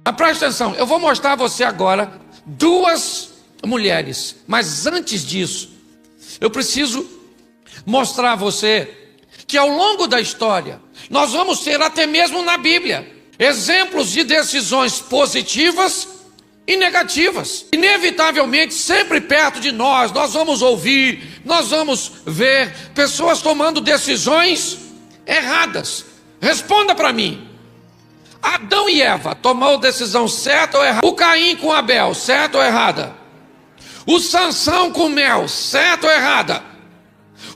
Mas presta atenção, eu vou mostrar a você agora duas mulheres. Mas antes disso, eu preciso mostrar a você que ao longo da história, nós vamos ter até mesmo na Bíblia, exemplos de decisões positivas e negativas. Inevitavelmente, sempre perto de nós vamos ouvir, nós vamos ver pessoas tomando decisões erradas. Responda para mim. Adão e Eva tomou decisão certa ou errada? O Caim com Abel, certo ou errada? O Sansão com Mel, certo ou errada?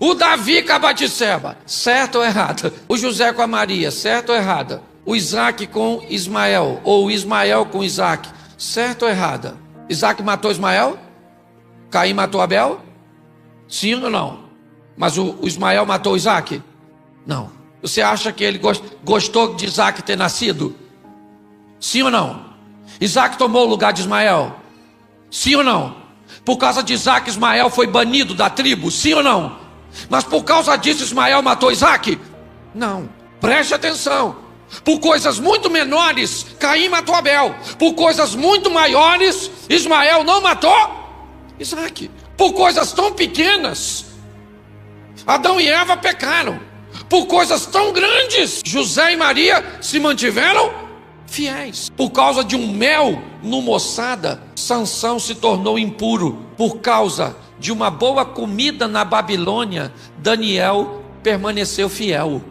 O Davi com a Batseba, certo ou errada? O José com a Maria, certo ou errada? O Isaac com Ismael, ou o Ismael com Isaac, certo ou errada? Isaac matou Ismael? Caim matou Abel? Sim ou não? Mas o Ismael matou Isaac? Não. Você acha que ele gostou de Isaac ter nascido? Sim ou não? Isaac tomou o lugar de Ismael? Sim ou não? Por causa de Isaac, Ismael foi banido da tribo? Sim ou não? Mas por causa disso Ismael matou Isaac? Não. Preste atenção. Por coisas muito menores, Caim matou Abel. Por coisas muito maiores, Ismael não matou Isaac. Por coisas tão pequenas, Adão e Eva pecaram. Por coisas tão grandes, José e Maria se mantiveram fiéis. Por causa de um mel no moçada, Sansão se tornou impuro. Por causa de uma boa comida na Babilônia, Daniel permaneceu fiel.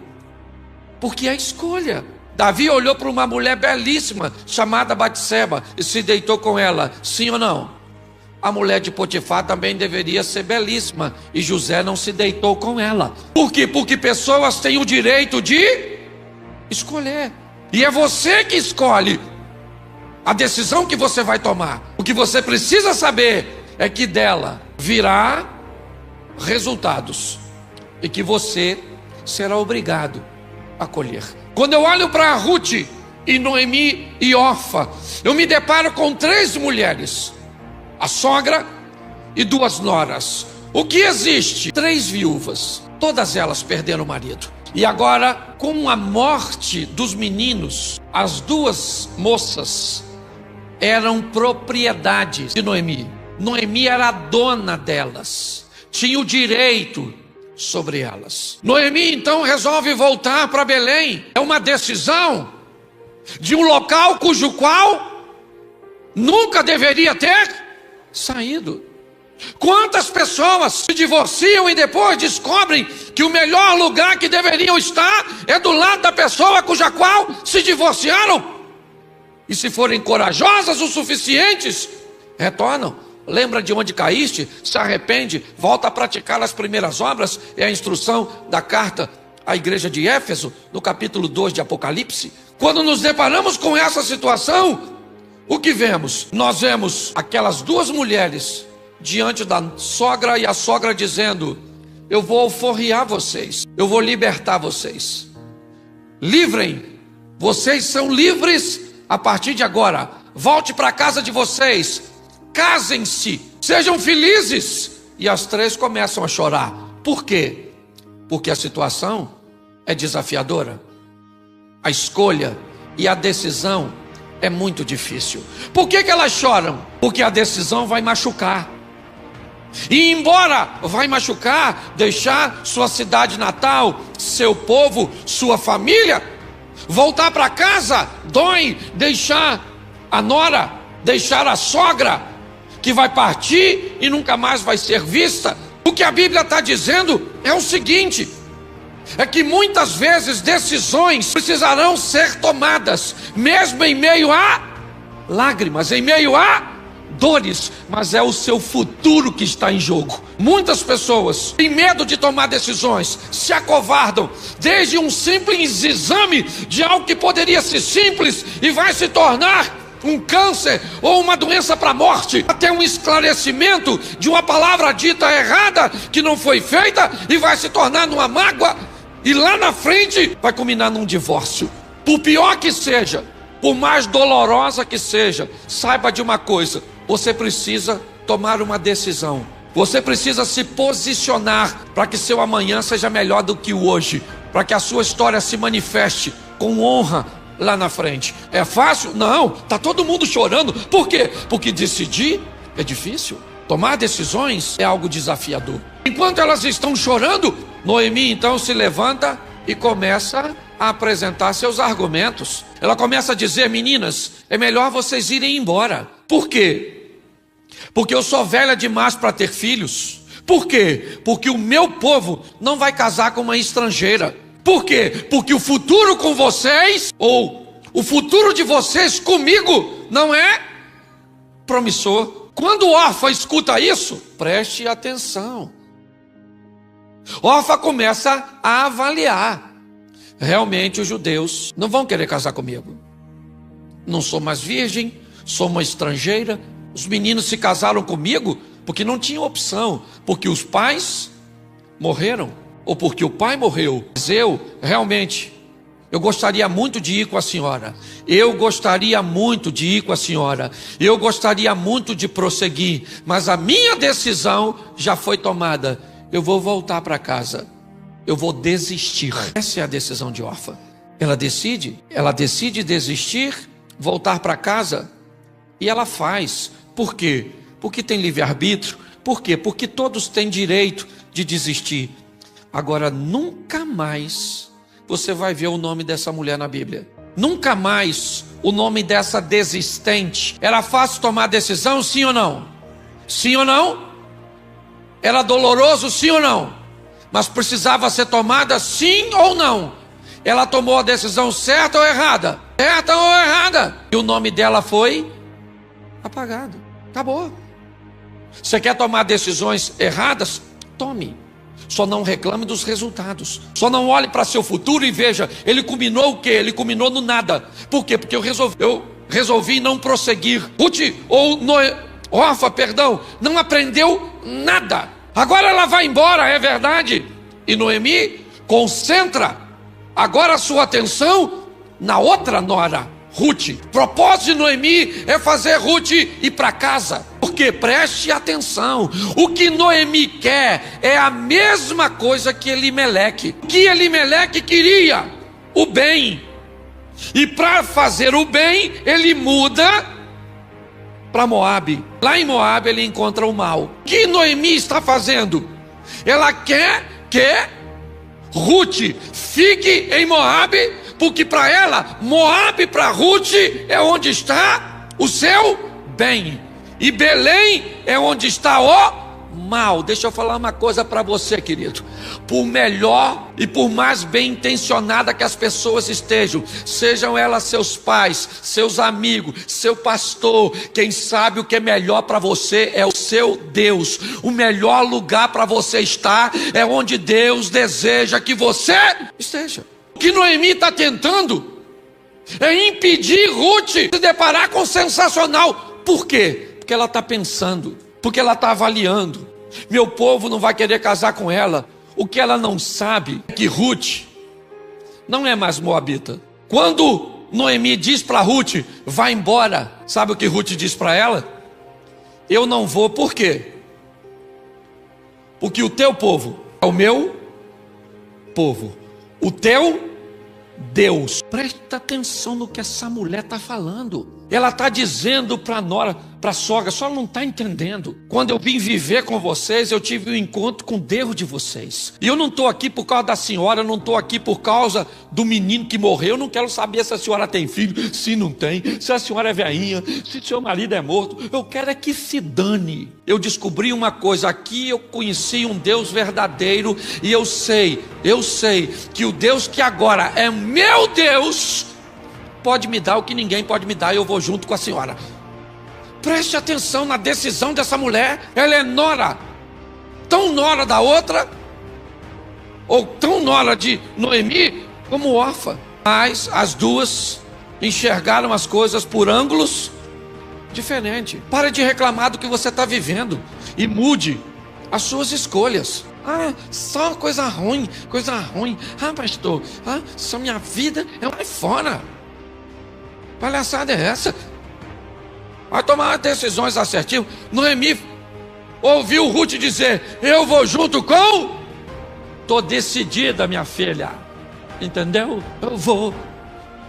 Porque é a escolha. Davi olhou para uma mulher belíssima chamada Batseba e se deitou com ela. Sim ou não? A mulher de Potifar também deveria ser belíssima e José não se deitou com ela. Por quê? Porque pessoas têm o direito de escolher. E é você que escolhe a decisão que você vai tomar. O que você precisa saber é que dela virá resultados e que você será obrigado a colher. Quando eu olho para Ruth e Noemi e Orfa, eu me deparo com 3 mulheres, a sogra e 2 noras. O que existe? 3 viúvas, todas elas perderam o marido. E agora, com a morte dos meninos, as 2 moças eram propriedade de Noemi. Noemi era a dona delas, tinha o direito sobre elas. Noemi então resolve voltar para Belém. É uma decisão de um local cujo qual nunca deveria ter saído. Quantas pessoas se divorciam e depois descobrem que o melhor lugar que deveriam estar é do lado da pessoa cuja qual se divorciaram? E se forem corajosas o suficientes, retornam. Lembra de onde caíste, se arrepende, volta a praticar as primeiras obras. É a instrução da carta à igreja de Éfeso, no capítulo 2 de Apocalipse. Quando nos deparamos com essa situação, o que vemos? Nós vemos aquelas 2 mulheres diante da sogra e a sogra dizendo: eu vou alforriar vocês, eu vou libertar vocês. Livrem, vocês são livres a partir de agora. Volte para a casa de vocês. Casem-se, sejam felizes. E as 3 começam a chorar. Por quê? Porque a situação é desafiadora. A escolha e a decisão é muito difícil. Por que elas choram? Porque a decisão vai machucar. E embora vai machucar, deixar sua cidade natal, seu povo, sua família, voltar para casa dói. Deixar a nora, deixar a sogra, que vai partir e nunca mais vai ser vista. O que a Bíblia está dizendo é o seguinte: é que muitas vezes decisões precisarão ser tomadas, mesmo em meio a lágrimas, em meio a dores, mas é o seu futuro que está em jogo. Muitas pessoas têm medo de tomar decisões, se acovardam, desde um simples exame de algo que poderia ser simples e vai se tornar um câncer ou uma doença para a morte, até um esclarecimento de uma palavra dita errada que não foi feita e vai se tornar numa mágoa, e lá na frente vai culminar num divórcio. Por pior que seja, por mais dolorosa que seja, saiba de uma coisa: você precisa tomar uma decisão. Você precisa se posicionar para que seu amanhã seja melhor do que o hoje, para que a sua história se manifeste com honra lá na frente. É fácil? Não, está todo mundo chorando. Por quê? Porque decidir é difícil. Tomar decisões é algo desafiador. Enquanto elas estão chorando, Noemi então se levanta e começa a apresentar seus argumentos. Ela começa a dizer: meninas, é melhor vocês irem embora. Por quê? Porque eu sou velha demais para ter filhos. Por quê? Porque o meu povo não vai casar com uma estrangeira. Por quê? Porque o futuro com vocês, ou o futuro de vocês comigo, não é promissor. Quando Orfa escuta isso, preste atenção. Orfa começa a avaliar. Realmente os judeus não vão querer casar comigo. Não sou mais virgem, sou uma estrangeira. Os meninos se casaram comigo porque não tinha opção, porque os pais morreram, ou porque o pai morreu. Mas eu gostaria muito de ir com a senhora. Eu gostaria muito de ir com a senhora. Eu gostaria muito de prosseguir, mas a minha decisão já foi tomada. Eu vou voltar para casa. Eu vou desistir. Essa é a decisão de Orfa. Ela decide desistir, voltar para casa, e ela faz. Por quê? Porque tem livre-arbítrio. Por quê? Porque todos têm direito de desistir. Agora, nunca mais você vai ver o nome dessa mulher na Bíblia. Nunca mais o nome dessa desistente. Era fácil tomar decisão, sim ou não? Sim ou não? Era doloroso, sim ou não? Mas precisava ser tomada, sim ou não? Ela tomou a decisão certa ou errada? Certa ou errada? E o nome dela foi apagado. Acabou. Você quer tomar decisões erradas? Tome. Só não reclame dos resultados. Só não olhe para seu futuro e veja, ele culminou o quê? Ele culminou no nada. Por quê? Porque eu resolvi não prosseguir. Orfa, não aprendeu nada. Agora ela vai embora, é verdade. E Noemi concentra agora a sua atenção na outra nora, Ruth. O propósito de Noemi é fazer Ruth ir para casa. Porque preste atenção, o que Noemi quer é a mesma coisa que Elimeleque. O que Elimeleque queria? O bem. E para fazer o bem, ele muda para Moabe. Lá em Moabe ele encontra o mal. O que Noemi está fazendo? Ela quer que Ruth fique em Moabe, porque para ela, Moabe para Ruth é onde está o seu bem. E Belém é onde está o mal. Deixa eu falar uma coisa para você, querido. Por melhor e por mais bem intencionada que as pessoas estejam, sejam elas seus pais, seus amigos, seu pastor, quem sabe o que é melhor para você é o seu Deus. O melhor lugar para você estar é onde Deus deseja que você esteja. O que Noemi está tentando é impedir Ruth de se deparar com o sensacional. Por quê? Porque ela está pensando, porque ela está avaliando. Meu povo não vai querer casar com ela. O que ela não sabe é que Ruth não é mais moabita. Quando Noemi diz para Ruth, vai embora, sabe o que Ruth diz para ela? Eu não vou, por quê? Porque o teu povo é o meu povo, o teu Deus. Presta atenção no que essa mulher está falando. Ela está dizendo para a nora, para a sogra, só não está entendendo. Quando eu vim viver com vocês, eu tive um encontro com Deus de vocês. E eu não estou aqui por causa da senhora, eu não estou aqui por causa do menino que morreu. Eu não quero saber se a senhora tem filho, se não tem, se a senhora é velhinha, se seu marido é morto. Eu quero é que se dane. Eu descobri uma coisa, aqui eu conheci um Deus verdadeiro. E eu sei que o Deus que agora é meu Deus pode me dar o que ninguém pode me dar, e eu vou junto com a senhora. Preste atenção na decisão dessa mulher. Ela é nora, tão nora da outra, ou tão nora de Noemi, como Orfa. Mas as duas enxergaram as coisas por ângulos diferentes. Pare de reclamar do que você está vivendo e mude as suas escolhas. Só coisa ruim. Pastor, só minha vida é uma fora. Palhaçada é essa? Vai tomar decisões assertivas. Noemi ouviu Ruth dizer, eu vou junto com... Estou decidida, minha filha. Entendeu? Eu vou.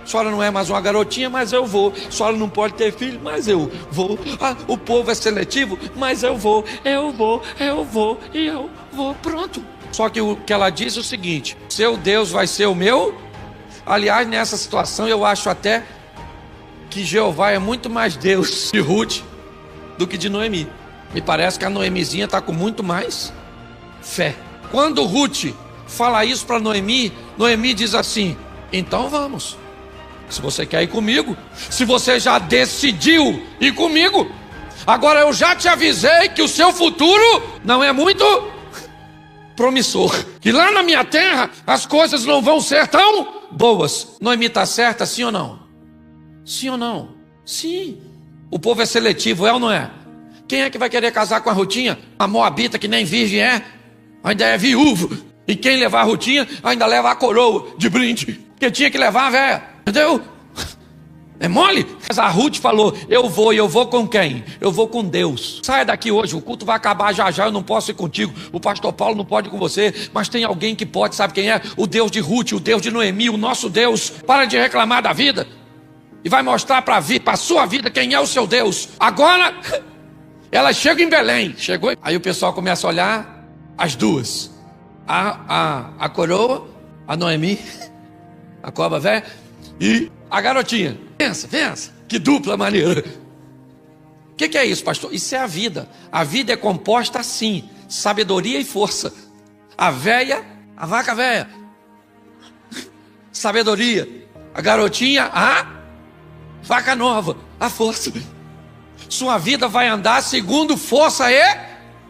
A senhora não é mais uma garotinha, mas eu vou. A senhora não pode ter filho, mas eu vou. Ah, o povo é seletivo, mas eu vou. E eu vou. Pronto. Só que o que ela diz é o seguinte: seu Deus vai ser o meu. Aliás, nessa situação eu acho até que Jeová é muito mais Deus de Ruth do que de Noemi. Me parece que a Noemizinha está com muito mais fé. Quando Ruth fala isso para Noemi, Noemi diz assim: então vamos. Se você quer ir comigo, se você já decidiu ir comigo, agora eu já te avisei que o seu futuro não é muito promissor, que lá na minha terra as coisas não vão ser tão boas. Noemi está certa, sim ou não? Sim ou não? Sim. O povo é seletivo, é ou não é? Quem é que vai querer casar com a Rutinha? A moabita que nem virgem é, ainda é viúvo. E quem levar a Rutinha ainda leva a coroa de brinde, porque tinha que levar a véia. Entendeu? É mole? Mas a Ruth falou: eu vou com quem? Eu vou com Deus. Saia daqui hoje, o culto vai acabar já já, eu não posso ir contigo. O pastor Paulo não pode ir com você, mas tem alguém que pode, sabe quem é? O Deus de Ruth, o Deus de Noemi, o nosso Deus. Para de reclamar da vida e vai mostrar para a sua vida quem é o seu Deus. Agora, ela chega em Belém, chegou, aí o pessoal começa a olhar as duas, a coroa, a Noemi, a cobra velha, e a garotinha. Pensa, que dupla maneira. O que é isso, pastor? Isso é a vida. A vida é composta assim: sabedoria e força. A vaca velha, sabedoria. A garotinha, a vaca nova, a força. Sua vida vai andar segundo força e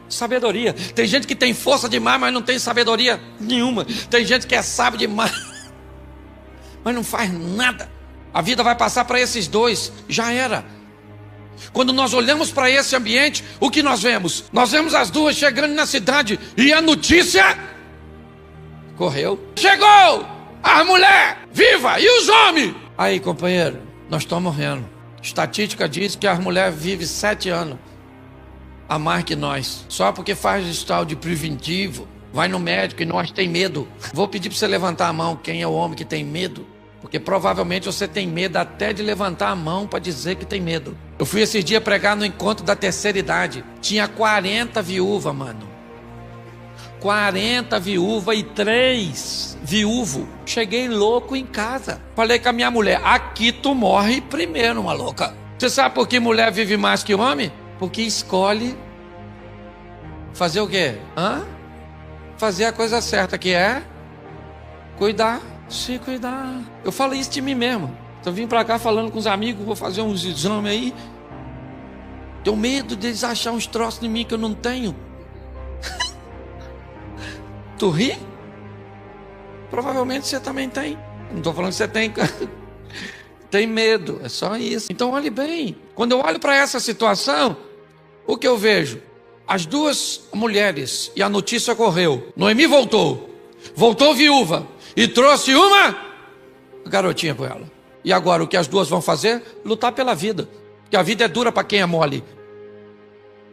sabedoria. Tem gente que tem força demais, mas não tem sabedoria nenhuma. Tem gente que é sábio demais, mas não faz nada. A vida vai passar para esses dois, já era. Quando nós olhamos para esse ambiente, o que nós vemos? Nós vemos as duas chegando na cidade e a notícia correu. Chegou a mulher viva e os homens. Aí, companheiro, nós estamos morrendo. Estatística diz que as mulheres vivem 7 anos a mais que nós, só porque faz esse tal de preventivo. Vai no médico e nós tem medo. Vou pedir para você levantar a mão, quem é o homem que tem medo? Porque provavelmente você tem medo até de levantar a mão para dizer que tem medo. Eu fui esses dias pregar no encontro da terceira idade. Tinha 40 viúvas, mano. 40 viúvas e 3 viúvos. Cheguei louco em casa. Falei com a minha mulher: aqui tu morre primeiro, uma louca. Você sabe por que mulher vive mais que homem? Porque escolhe fazer o quê? Fazer a coisa certa, que é cuidar. Se cuidar. Eu falo isso de mim mesmo. Eu vim pra cá falando com os amigos, vou fazer uns exames aí. Tenho medo deles achar uns troços em mim que eu não tenho. Tu ri? Provavelmente você também tem. Não estou falando que você tem. Tem medo, é só isso. Então olhe bem. Quando eu olho para essa situação, o que eu vejo? As duas mulheres, e a notícia correu. Noemi voltou viúva, e trouxe uma garotinha com ela. E agora o que as duas vão fazer? Lutar pela vida. Porque a vida é dura para quem é mole.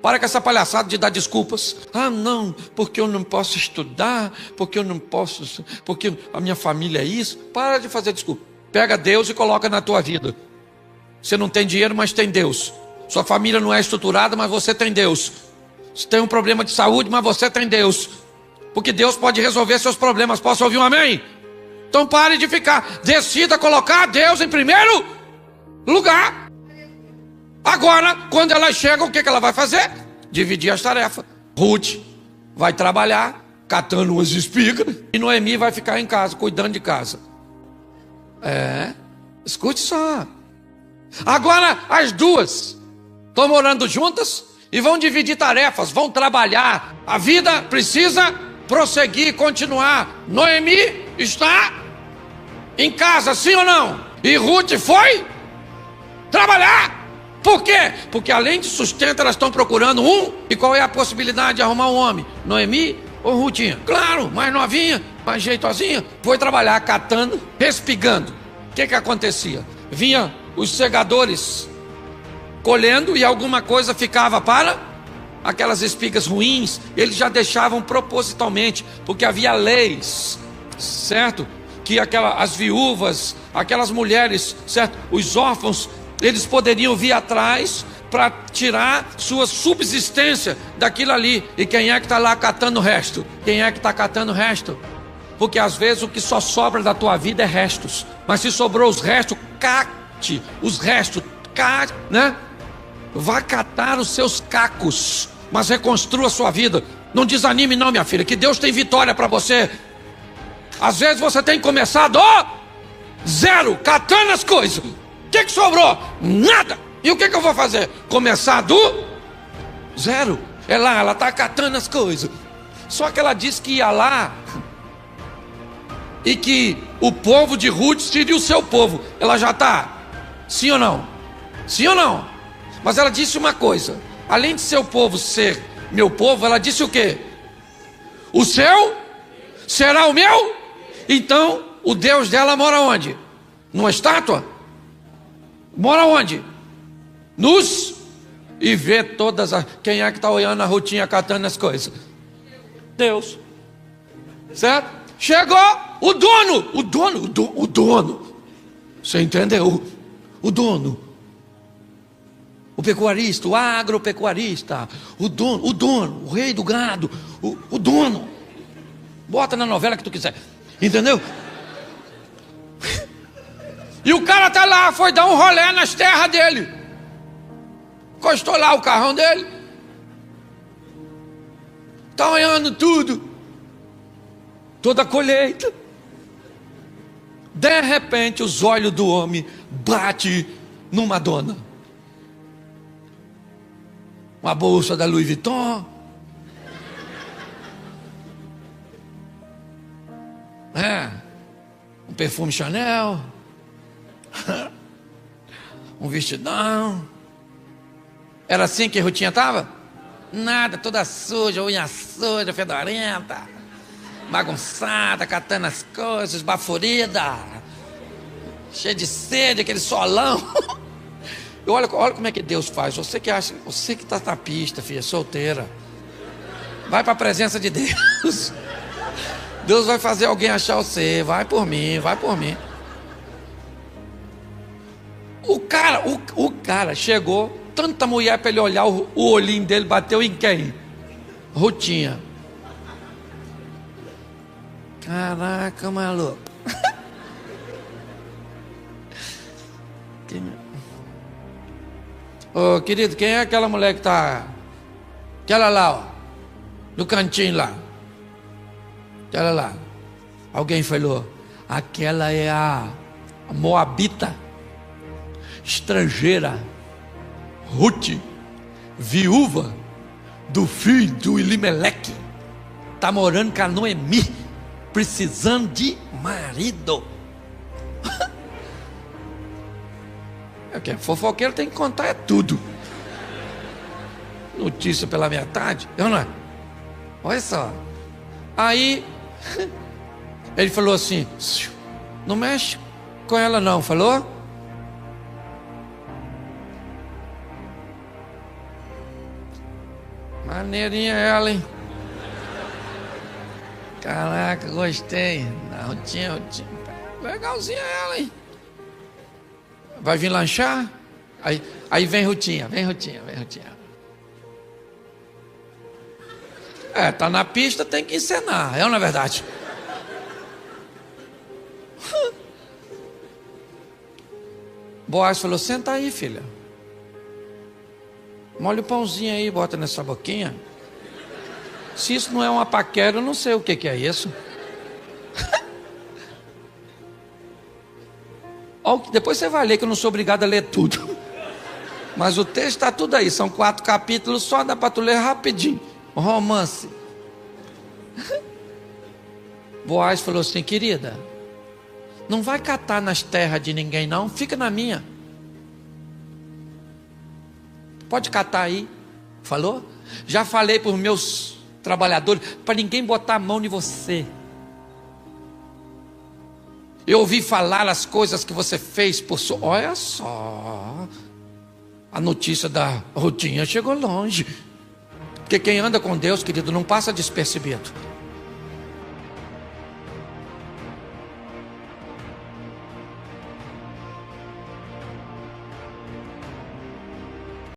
Para com essa palhaçada de dar desculpas. Não, porque eu não posso estudar, porque eu não posso, porque a minha família é isso. Para de fazer desculpa. Pega Deus e coloca na tua vida. Você não tem dinheiro, mas tem Deus. Sua família não é estruturada, mas você tem Deus. Você tem um problema de saúde, mas você tem Deus. Porque Deus pode resolver seus problemas. Posso ouvir um amém? Então pare de ficar. Decida colocar Deus em primeiro lugar. Agora, quando ela chega, o que ela vai fazer? Dividir as tarefas. Ruth vai trabalhar catando umas espigas, e Noemi vai ficar em casa, cuidando de casa. Escute só. Agora as duas estão morando juntas e vão dividir tarefas, vão trabalhar. A vida precisa prosseguir, continuar. Noemi está em casa, sim ou não? E Ruth foi trabalhar. Por quê? Porque além de sustento, elas estão procurando um. E qual é a possibilidade de arrumar um homem? Noemi ou Rutinha? Claro, mais novinha, mais jeitosinha. Foi trabalhar catando, respigando. O que acontecia? Vinha os segadores colhendo e alguma coisa ficava para aquelas espigas ruins. Eles já deixavam propositalmente, porque havia leis, certo? que as viúvas, aquelas mulheres, certo? Os órfãos, eles poderiam vir atrás para tirar sua subsistência daquilo ali. E quem é que está lá catando o resto? Quem é que está catando o resto? Porque às vezes o que só sobra da tua vida é restos. Mas se sobrou os restos, cate os restos, né? Vá catar os seus cacos, mas reconstrua a sua vida. Não desanime não, minha filha, que Deus tem vitória para você. Às vezes você tem que começar do zero, catando as coisas. O que sobrou? Nada. E o que eu vou fazer? Começar do zero. Ela está catando as coisas. Só que ela disse que ia lá e que o povo de Ruth seria o seu povo. Ela já está? Sim ou não? Sim ou não? Mas ela disse uma coisa: além de seu povo ser meu povo, ela disse o quê? O seu será o meu? Então o Deus dela mora onde? Numa estátua? Mora onde? Nos e vê todas as... Quem é que está olhando a Rutinha catando as coisas? Deus. Certo? Chegou o dono. Você entendeu? O dono. O pecuarista, o agropecuarista, o dono, o rei do gado, o dono. Bota na novela que tu quiser. Entendeu? E o cara tá lá, foi dar um rolê nas terras dele. Encostou lá o carrão dele. Tá olhando tudo. Toda a colheita. De repente os olhos do homem batem numa dona. Uma bolsa da Louis Vuitton. Um perfume Chanel. Um vestidão. Era assim que a Rutinha estava? Nada, toda suja, unha suja, fedorenta, bagunçada, catando as coisas, baforida, cheia de sede, aquele solão. E olha como é que Deus faz. Você que está na pista, filha, solteira, vai para a presença de Deus. Deus vai fazer alguém achar você. Vai por mim, vai por mim. O cara chegou, tanta mulher para ele olhar, o olhinho dele bateu em quem? Rutinha. Caraca, maluco. Ô, querido, quem é aquela mulher que tá... Aquela lá, ó, no cantinho lá. Aquela lá. Alguém falou, aquela é a moabita, estrangeira, Ruth, viúva do filho do Elimeleque. Tá morando com a Noemi, precisando de marido. Fofoqueiro tem que contar tudo. Notícia pela metade, não é? Olha só. Aí ele falou assim: não mexe com ela não, falou? Maneirinha ela, hein? Caraca, gostei. Não, Rutinha. Legalzinha ela, hein? Vai vir lanchar? Aí vem Rutinha. Tá na pista, tem que encenar, não é verdade? Boaz falou, senta aí, filha. Molha o pãozinho aí, bota nessa boquinha. Se isso não é uma paquera, eu não sei o que é isso. Depois você vai ler, que eu não sou obrigado a ler tudo. Mas o texto está tudo aí. São 4 capítulos, só dá para tu ler rapidinho. Romance. Boaz falou assim, querida, não vai catar nas terras de ninguém não, fica na minha. Pode catar aí. Falou? Já falei para os meus trabalhadores, para ninguém botar a mão em você. Eu ouvi falar as coisas que você fez por sua... Olha só. A notícia da Rutinha chegou longe. Porque quem anda com Deus, querido, não passa despercebido.